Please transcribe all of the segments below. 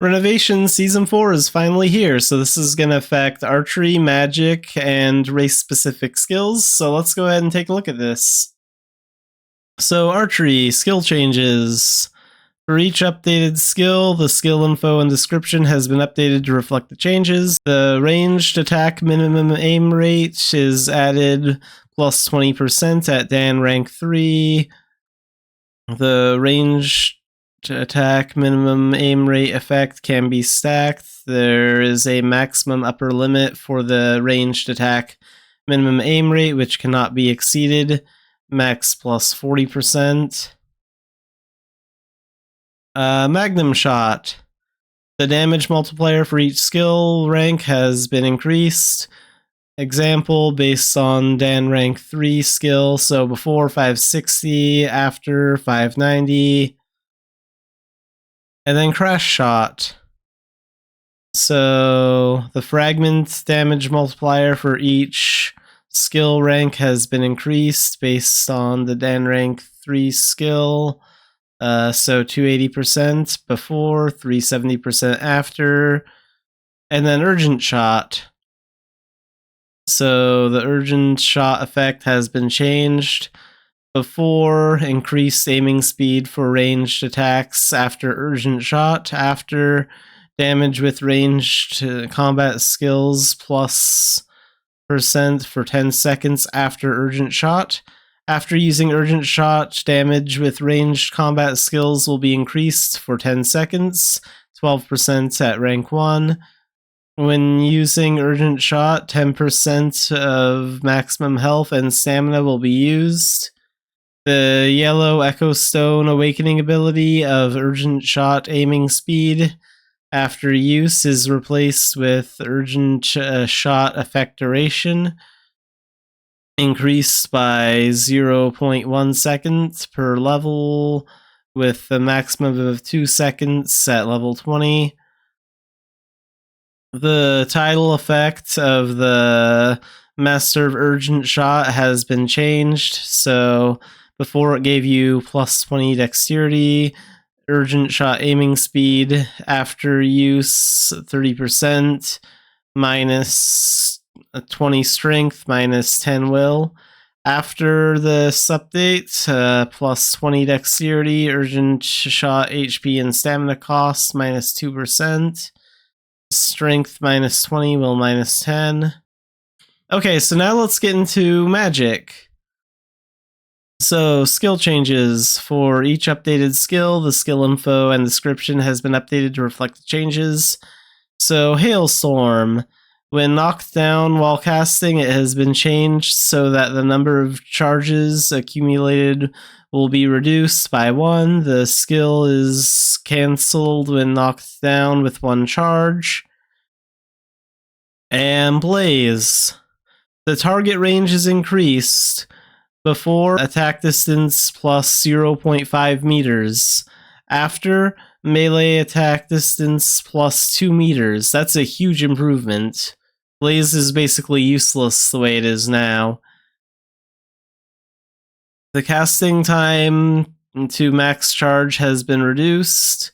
Renovation Season 4 is finally here, so this is going to affect archery, magic, and race-specific skills, so let's go ahead and take a look at this. So archery, skill changes. For each updated skill, the skill info and description has been updated to reflect the changes. The ranged attack minimum aim rate is added plus 20% at Dan rank 3. The ranged attack minimum aim rate effect can be stacked. There is a maximum upper limit for the ranged attack minimum aim rate, which cannot be exceeded. Max plus 40%. Magnum shot. The damage multiplier for each skill rank has been increased. Example based on Dan rank 3 skill, so before 560, after 590. And then crash shot. So the fragment damage multiplier for each skill rank has been increased based on the Dan rank 3 skill. So 280% before, 370% after. And then urgent shot. So the urgent shot effect has been changed. Before, increased aiming speed for ranged attacks after urgent shot. After, damage with ranged combat skills plus % for 10 seconds after urgent shot. After using urgent shot, damage with ranged combat skills will be increased for 10 seconds, 12% at rank 1. When using urgent shot, 10% of maximum health and stamina will be used. The yellow Echo Stone Awakening ability of urgent shot aiming speed after use is replaced with urgent shot effect duration, increased by 0.1 seconds per level with a maximum of 2 seconds at level 20. The title effect of the Master of Urgent Shot has been changed, so before it gave you plus 20 dexterity, urgent shot aiming speed, after use 30%, minus 20 strength, minus 10 will. After this update, plus 20 dexterity, urgent shot HP and stamina cost, minus 2%. Strength minus 20, will minus 10. Okay, so now let's get into magic. So, skill changes. For each updated skill, the skill info and description has been updated to reflect the changes. So, Hailstorm. When knocked down while casting, it has been changed so that the number of charges accumulated will be reduced by 1. The skill is cancelled when knocked down with 1 charge. And Blaze. The target range is increased. Before, attack distance plus 0.5 meters. After, melee attack distance plus 2 meters. That's a huge improvement. Blaze is basically useless the way it is now. The casting time to max charge has been reduced.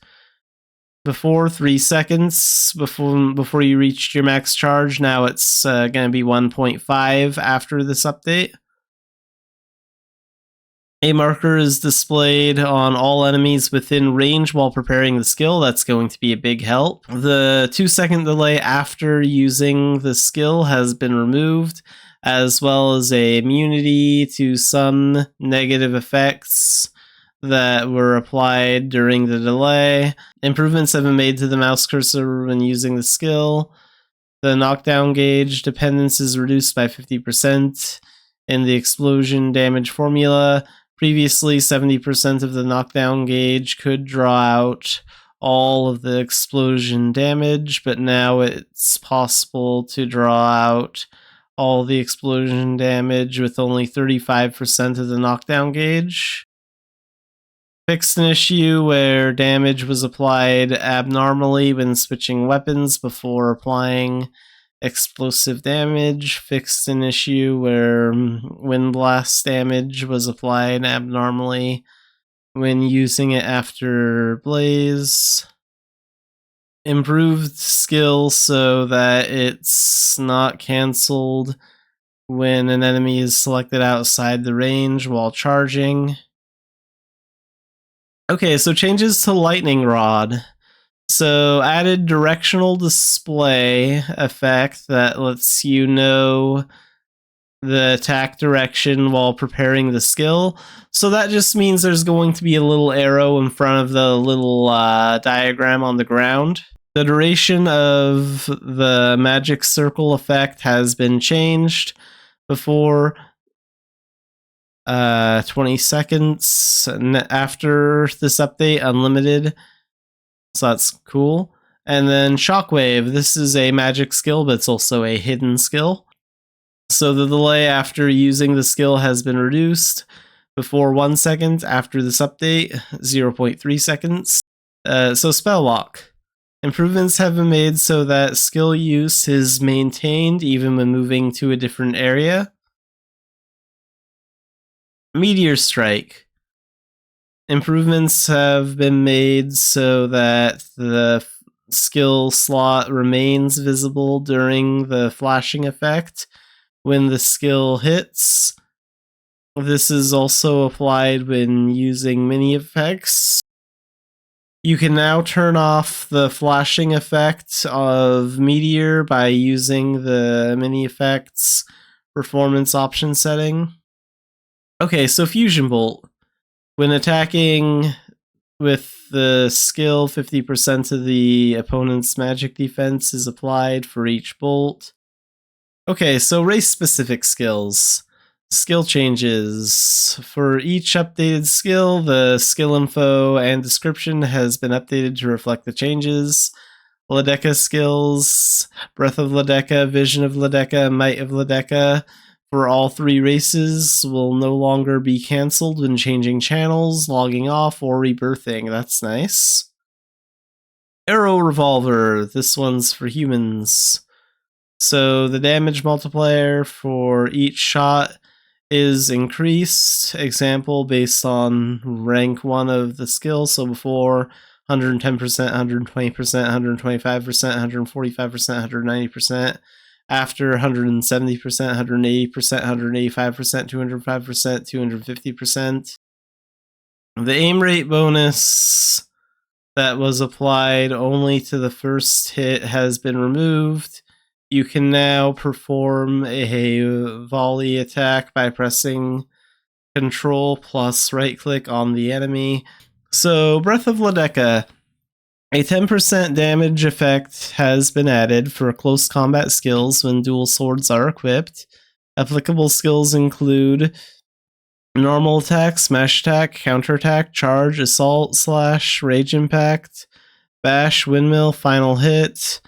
Before, 3 seconds before you reached your max charge. Now it's going to be 1.5 after this update. A marker is displayed on all enemies within range while preparing the skill. That's going to be a big help. The 2-second delay after using the skill has been removed, as well as a immunity to some negative effects that were applied during the delay. Improvements have been made to the mouse cursor when using the skill. The knockdown gauge dependence is reduced by 50% in the explosion damage formula. Previously, 70% of the knockdown gauge could draw out all of the explosion damage, but now it's possible to draw out all the explosion damage with only 35% of the knockdown gauge. Fixed an issue where damage was applied abnormally when switching weapons before applying explosive damage. Fixed an issue where wind blast damage was applied abnormally when using it after Blaze. improved skill so that it's not cancelled when an enemy is selected outside the range while charging. Okay, so changes to Lightning Rod. So added directional display effect that lets you know the attack direction while preparing the skill. So that just means there's going to be a little arrow in front of the little diagram on the ground. The duration of the magic circle effect has been changed. Before 20 seconds after this update, unlimited. So that's cool. And then Shockwave. This is a magic skill, but it's also a hidden skill. So the delay after using the skill has been reduced. Before 1 second, after this update, 0.3 seconds. So Spell Lock. Improvements have been made so that skill use is maintained even when moving to a different area. Meteor Strike. Improvements have been made so that the skill slot remains visible during the flashing effect when the skill hits. This is also applied when using mini effects. You can now turn off the flashing effect of Meteor by using the mini effects performance option setting. Okay, so Fusion Bolt. When attacking with the skill, 50% of the opponent's magic defense is applied for each bolt. Okay, so race-specific skills. Skill changes. For each updated skill, the skill info and description has been updated to reflect the changes. Ledeka skills, Breath of Ledeka, Vision of Ledeka, Might of Ledeka, for all 3 races will no longer be cancelled when changing channels, logging off, or rebirthing. That's nice. Arrow Revolver. This one's for humans. So the damage multiplier for each shot is increased. Example based on rank 1 of the skill. So before 110%, 120%, 125%, 145%, 190%. After 170%, 180%, 185%, 205%, 250%. The aim rate bonus that was applied only to the first hit has been removed. You can now perform a volley attack by pressing Control plus right click on the enemy. So, Breath of Ledeka. A 10% damage effect has been added for close combat skills when dual swords are equipped. Applicable skills include normal attack, smash attack, counterattack, charge, assault, slash, rage impact, bash, windmill, final hit.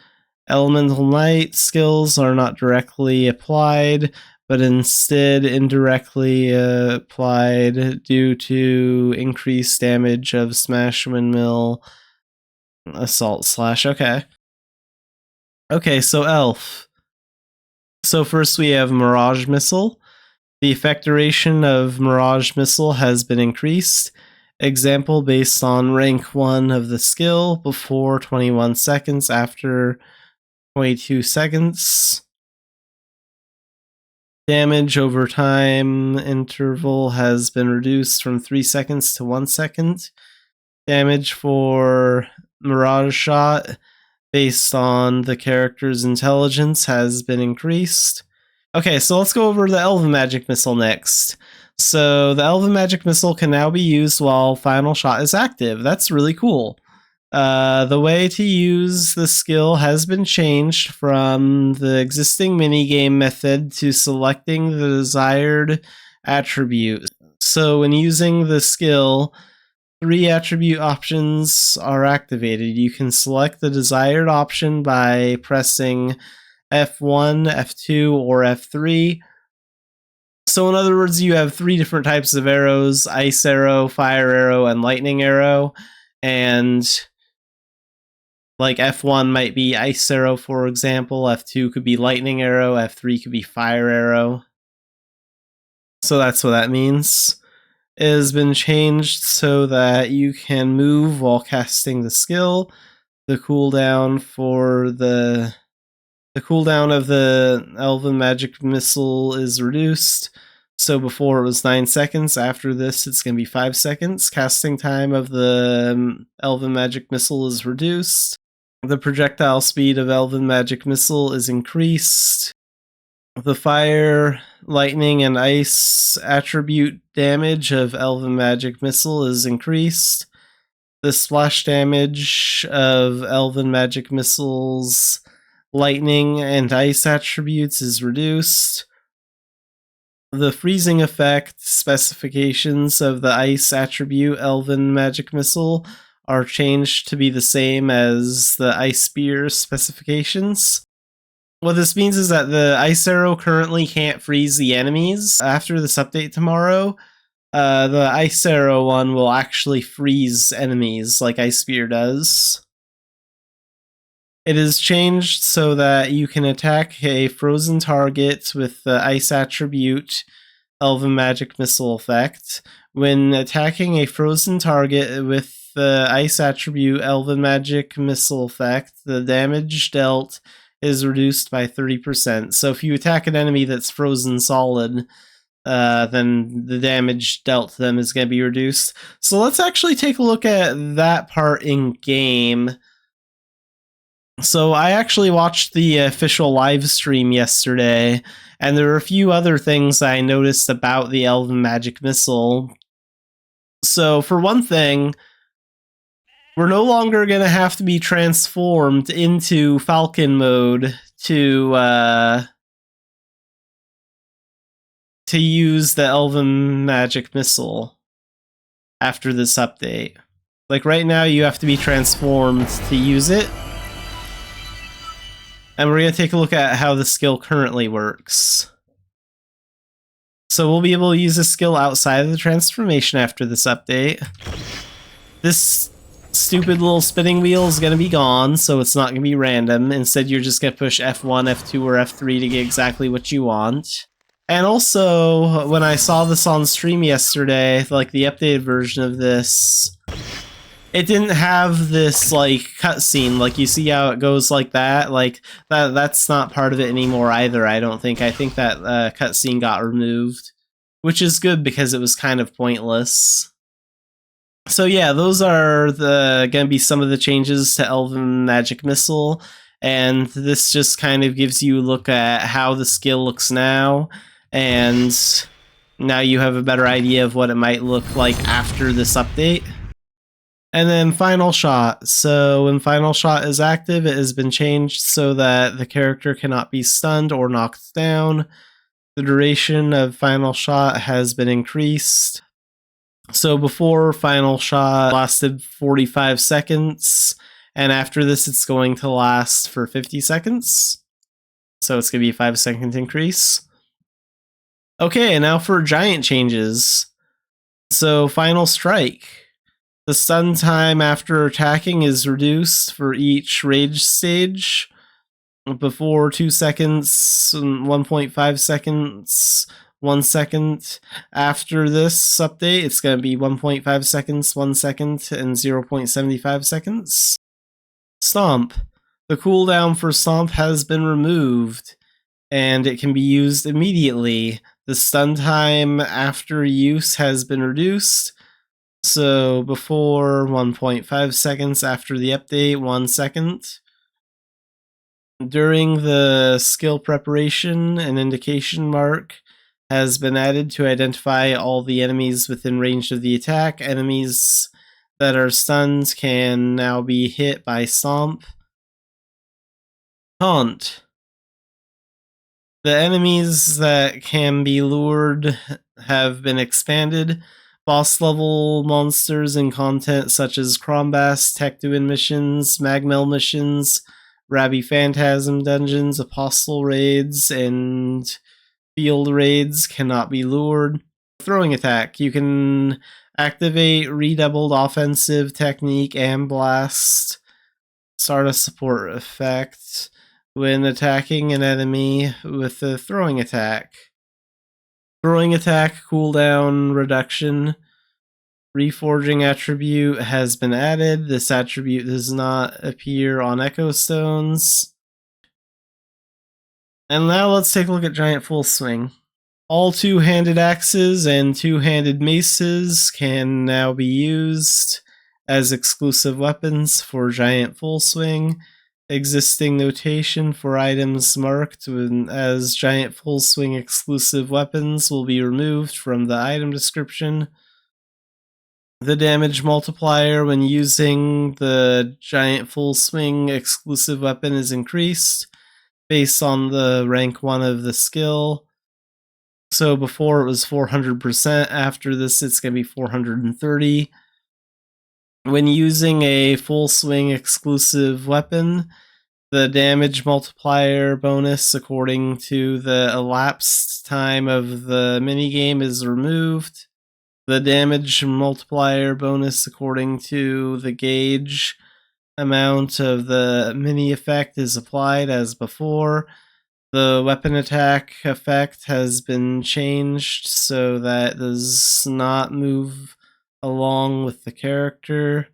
Elemental Knight skills are not directly applied, but instead indirectly applied due to increased damage of smash, windmill, assault, slash. Okay, so Elf. So first we have Mirage Missile. The effect duration of Mirage Missile has been increased. Example based on rank 1 of the skill, before 21 seconds, after 22 seconds. Damage over time interval has been reduced from 3 seconds to 1 second. Damage for Mirage Shot based on the character's intelligence has been increased. Okay, so let's go over the Elven Magic Missile next. So the Elven Magic Missile can now be used while Final Shot is active. That's really cool. The way to use the skill has been changed from the existing minigame method to selecting the desired attribute. So when using the skill, 3 attribute options are activated. You can select the desired option by pressing F1, F2, or F3. So in other words, you have 3 different types of arrows: ice arrow, fire arrow, and lightning arrow. And like F1 might be ice arrow, for example. F2 could be lightning arrow. F3 could be fire arrow. So that's what that means. It has been changed so that you can move while casting the skill. The cooldown for the cooldown of the Elven Magic Missile is reduced. So before it was 9 seconds. After this, it's going to be 5 seconds. Casting time of the Elven Magic Missile is reduced. The projectile speed of Elven Magic Missile is increased. The fire, lightning, and ice attribute damage of Elven Magic Missile is increased. The splash damage of Elven Magic Missile's lightning and ice attributes is reduced. The freezing effect specifications of the ice attribute Elven Magic Missile are changed to be the same as the ice spear specifications. What this means is that the ice arrow currently can't freeze the enemies. After this update tomorrow, the ice arrow one will actually freeze enemies like ice spear does. It is changed so that you can attack a frozen target with the ice attribute Elven Magic Missile effect. When attacking a frozen target with the ice attribute Elven Magic Missile effect, the damage dealt is reduced by 30%. So if you attack an enemy that's frozen solid, then the damage dealt to them is going to be reduced. So let's actually take a look at that part in game. So I actually watched the official live stream yesterday, and there were a few other things I noticed about the Elven Magic Missile. So for one thing, we're no longer going to have to be transformed into Falcon mode to use the Elven Magic Missile after this update. Like right now, you have to be transformed to use it. And we're going to take a look at how the skill currently works. So we'll be able to use this skill outside of the transformation after this update. This stupid little spinning wheel is going to be gone, so it's not going to be random. Instead, you're just going to push F1, F2, or F3 to get exactly what you want. And also, when I saw this on stream yesterday, like the updated version of this, it didn't have this like cutscene. Like you see how it goes like that. Like that's not part of it anymore either. I don't think. I think that cutscene got removed, which is good because it was kind of pointless. So yeah, those are gonna be some of the changes to Elven Magic Missile, and this just kind of gives you a look at how the skill looks now, and now you have a better idea of what it might look like after this update. And then Final Shot. So when Final Shot is active, it has been changed so that the character cannot be stunned or knocked down. The duration of Final Shot has been increased. So before, Final Shot lasted 45 seconds, and after this it's going to last for 50 seconds. So it's going to be a 5-second increase. Okay, and now for giant changes. So Final Strike. The stun time after attacking is reduced for each rage stage. Before 2 seconds, 1.5 seconds, 1 second. After this update, it's going to be 1.5 seconds, 1 second, and 0.75 seconds. Stomp. The cooldown for Stomp has been removed, and it can be used immediately. The stun time after use has been reduced. So before 1.5 seconds, after the update 1 second. During the skill preparation, an indication mark has been added to identify all the enemies within range of the attack. Enemies that are stunned can now be hit by Stomp. Taunt. The enemies that can be lured have been expanded. Boss level monsters and content such as Crombass, Tectuin missions, Magmel missions, Rabby Phantasm dungeons, Apostle raids, and field raids cannot be lured. Throwing attack. You can activate redoubled offensive technique and blast. Start a support effect when attacking an enemy with a throwing attack. Throwing attack cooldown reduction. Reforging attribute has been added. This attribute does not appear on Echo Stones. And now let's take a look at Giant Full Swing. All two-handed axes and two-handed maces can now be used as exclusive weapons for Giant Full Swing. Existing notation for items marked as Giant Full Swing exclusive weapons will be removed from the item description. The damage multiplier when using the Giant Full Swing exclusive weapon is increased based on the rank 1 of the skill. So before it was 400%, after this it's going to be 430. When using a Full Swing exclusive weapon, the damage multiplier bonus according to the elapsed time of the minigame is removed. The damage multiplier bonus according to the gauge amount of the mini effect is applied as before. The weapon attack effect has been changed so that it does not move along with the character.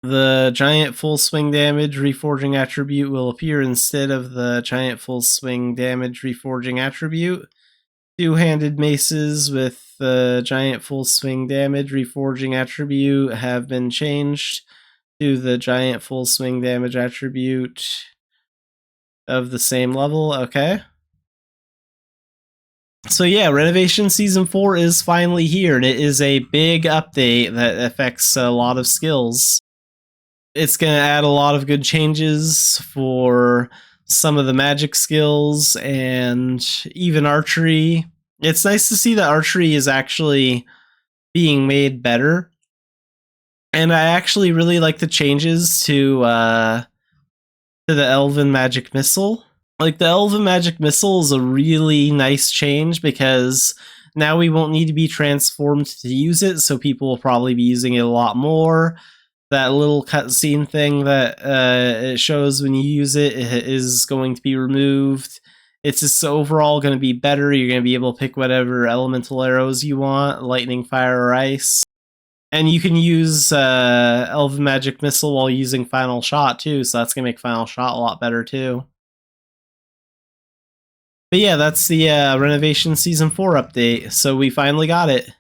The Giant Full Swing damage reforging attribute will appear instead of the Giant Full Swing damage reforging attribute. Two-handed maces with the Giant Full Swing damage reforging attribute have been changed to the Giant Full Swing damage attribute of the same level. Okay. So yeah, Renovation Season 4 is finally here, and it is a big update that affects a lot of skills. It's going to add a lot of good changes for some of the magic skills and even archery. It's nice to see that archery is actually being made better. And I actually really like the changes to the Elven Magic Missile. Like, the Elven Magic Missile is a really nice change because now we won't need to be transformed to use it, so people will probably be using it a lot more. That little cutscene thing that it shows when you use it is going to be removed. It's just overall going to be better. You're going to be able to pick whatever elemental arrows you want, lightning, fire, or ice. And you can use Elven Magic Missile while using Final Shot too, so that's going to make Final Shot a lot better too. But yeah, that's the Renovation Season 4 update, so we finally got it.